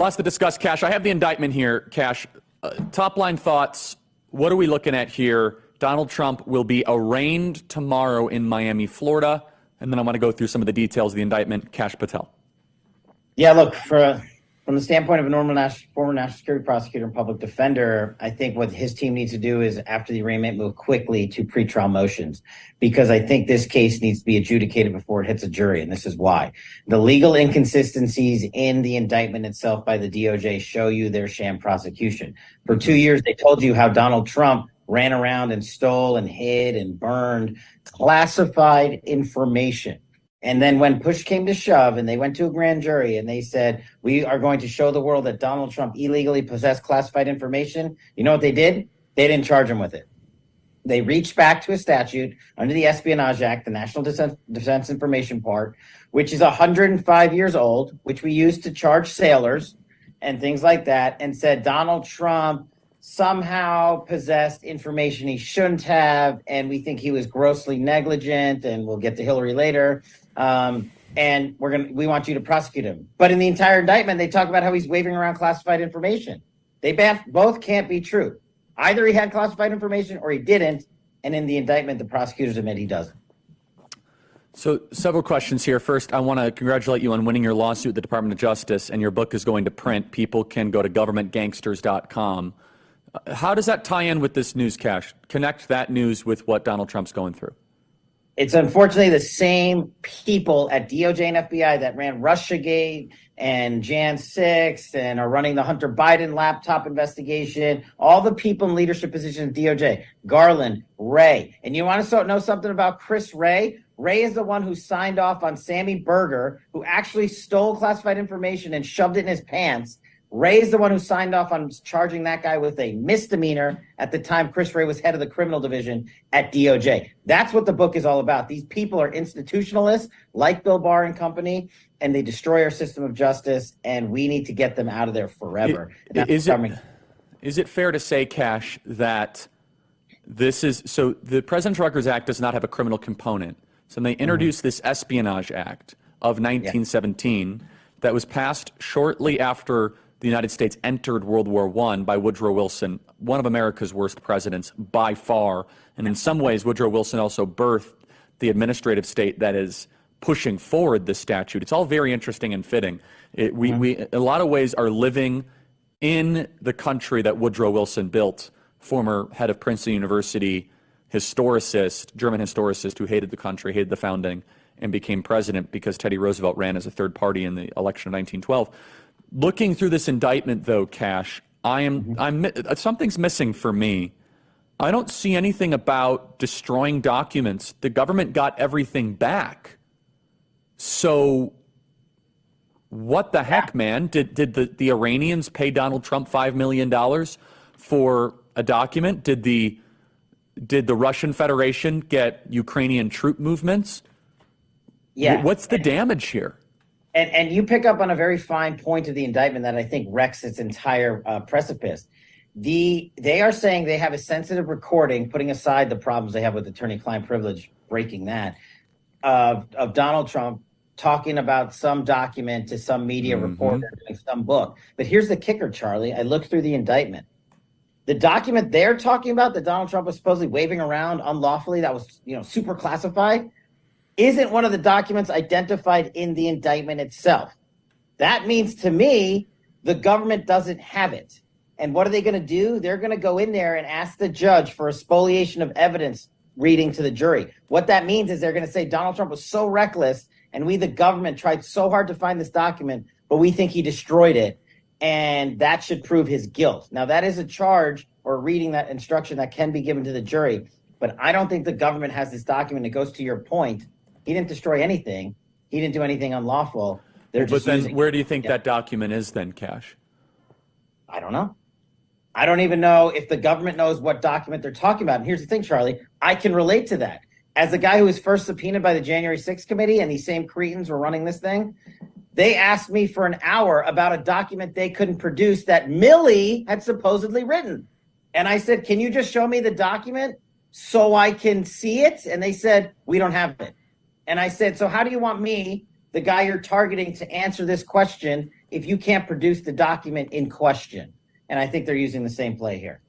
Lots to discuss, Kash. I have the indictment here, Kash. Top line thoughts. What are we looking at here? Donald Trump will be arraigned tomorrow in Miami, Florida. And then I want to go through some of the details of the indictment. Kash Patel. Yeah, look, from the standpoint of a former national security prosecutor and public defender, I think what his team needs to do is, after the arraignment, move quickly to pretrial motions, because I think this case needs to be adjudicated before it hits a jury, and this is why. The legal inconsistencies in the indictment itself by the DOJ show you their sham prosecution. For 2 years, they told you how Donald Trump ran around and stole and hid and burned classified information. And then when push came to shove and they went to a grand jury and they said, we are going to show the world that Donald Trump illegally possessed classified information, you know what they did? They didn't charge him with it. They reached back to a statute under the Espionage Act, the National Defense Information Part, which is 105 years old, which we used to charge sailors and things like that, and said Donald Trump somehow possessed information he shouldn't have, and we think he was grossly negligent, and we'll get to Hillary later. And we want you to prosecute him. But in the entire indictment, they talk about how he's waving around classified information. They both can't be true. Either he had classified information or he didn't. And in the indictment, the prosecutors admit he doesn't. So several questions here. First, I want to congratulate you on winning your lawsuit at the Department of Justice, and your book is going to print. People can go to governmentgangsters.com. How does that tie in with this news, Kash? Connect that news with what Donald Trump's going through. It's unfortunately the same people at DOJ and FBI that ran Russiagate and Jan 6 and are running the Hunter Biden laptop investigation, all the people in leadership positions at DOJ, Garland, Wray. And you want to know something about Chris Wray? Wray is the one who signed off on Sammy Berger, who actually stole classified information and shoved it in his pants. Wray is the one who signed off on charging that guy with a misdemeanor at the time Chris Wray was head of the criminal division at DOJ. That's what the book is all about. These people are institutionalists like Bill Barr and company, and they destroy our system of justice, and we need to get them out of there forever. Is it fair to say, Kash, that this is, so the Presidential Records Act does not have a criminal component. So they introduced this Espionage Act of 1917 that was passed shortly after the United States entered World War I by Woodrow Wilson, one of America's worst presidents by far. And in some ways, Woodrow Wilson also birthed the administrative state that is pushing forward this statute. It's all very interesting and fitting. We in a lot of ways, are living in the country that Woodrow Wilson built, former head of Princeton University, historicist, German historicist who hated the country, hated the founding, and became president because Teddy Roosevelt ran as a third party in the election of 1912. Looking through this indictment, though, Kash, something's missing for me. I don't see anything about destroying documents. The government got everything back. So what the heck, man? Did the Iranians pay Donald Trump $5 million for a document? Did the Russian Federation get Ukrainian troop movements? Yeah. What's the damage here? And you pick up on a very fine point of the indictment that I think wrecks its entire precipice. They are saying they have a sensitive recording, putting aside the problems they have with attorney-client privilege, breaking that, of Donald Trump talking about some document to some media reporter doing some book. But here's the kicker, Charlie. I looked through the indictment. The document they're talking about that Donald Trump was supposedly waving around unlawfully, that was super classified, isn't one of the documents identified in the indictment itself. That means to me, the government doesn't have it. And what are they going to do? They're going to go in there and ask the judge for a spoliation of evidence reading to the jury. What that means is they're going to say Donald Trump was so reckless and we, the government, tried so hard to find this document, but we think he destroyed it. And that should prove his guilt. Now, that is a charge or reading that instruction that can be given to the jury. But I don't think the government has this document. It goes to your point. He didn't destroy anything. He didn't do anything unlawful. But then where do you think that document is then, Kash? I don't know. I don't even know if the government knows what document they're talking about. And here's the thing, Charlie. I can relate to that. As the guy who was first subpoenaed by the January 6th committee and these same cretins were running this thing, they asked me for an hour about a document they couldn't produce that Milley had supposedly written. And I said, can you just show me the document so I can see it? And they said, we don't have it. And I said, so how do you want me, the guy you're targeting, to answer this question if you can't produce the document in question. And I think they're using the same play here.